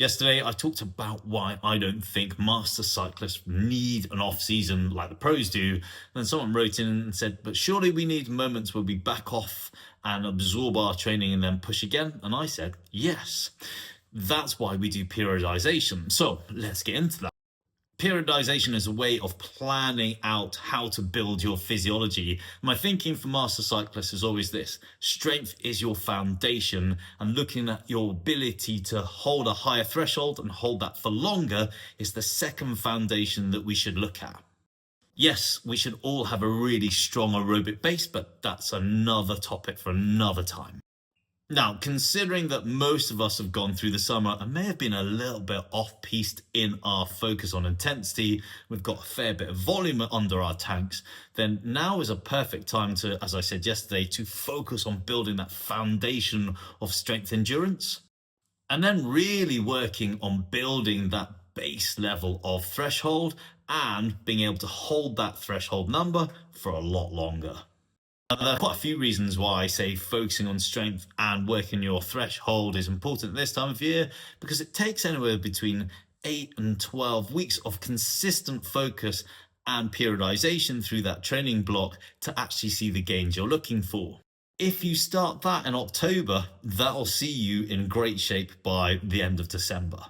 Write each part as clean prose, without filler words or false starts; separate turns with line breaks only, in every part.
Yesterday, I talked about why I don't think master cyclists need an off season like the pros do. And then someone wrote in and said, but surely we need moments where we back off and absorb our training and then push again. And I said, yes, that's why we do periodization. So let's get into that. Periodization is a way of planning out how to build your physiology. My thinking for master cyclists is always this: strength is your foundation, and looking at your ability to hold a higher threshold and hold that for longer is the second foundation that we should look at. Yes, we should all have a really strong aerobic base, but that's another topic for another time. Now, considering that most of us have gone through the summer and may have been a little bit off-piste in our focus on intensity, we've got a fair bit of volume under our tanks, then now is a perfect time to, as I said yesterday, to focus on building that foundation of strength endurance, and then really working on building that base level of threshold and being able to hold that threshold number for a lot longer. There are quite a few reasons why I say focusing on strength and working your threshold is important this time of year, because it takes anywhere between 8 and 12 weeks of consistent focus and periodization through that training block to actually see the gains you're looking for. If you start that in October, that'll see you in great shape by the end of December.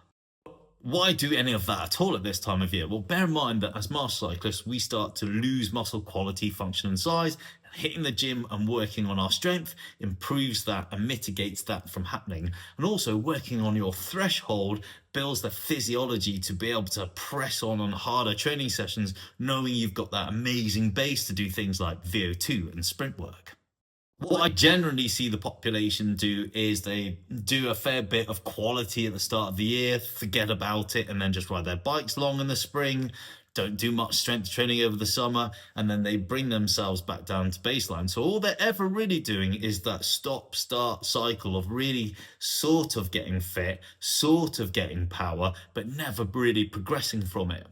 Why do any of that at all at this time of year? Well, bear in mind that as master cyclists, we start to lose muscle quality, function, and size. Hitting the gym and working on our strength improves that and mitigates that from happening. And also working on your threshold builds the physiology to be able to press on harder training sessions, knowing you've got that amazing base to do things like VO2 and sprint work. What I generally see the population do is they do a fair bit of quality at the start of the year, forget about it, and then just ride their bikes long in the spring, don't do much strength training over the summer, and then they bring themselves back down to baseline. So all they're ever really doing is that stop-start cycle of really sort of getting fit, sort of getting power, but never really progressing from it.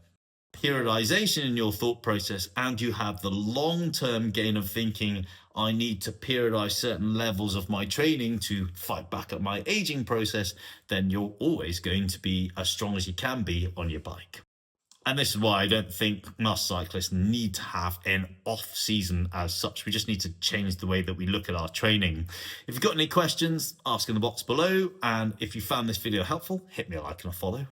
Periodization in your thought process, and you have the long-term gain of thinking, I need to periodize certain levels of my training to fight back at my aging process, then you're always going to be as strong as you can be on your bike. And this is why I don't think master cyclists need to have an off season as such. We just need to change the way that we look at our training. If you've got any questions, ask in the box below. And if you found this video helpful, hit me a like and a follow.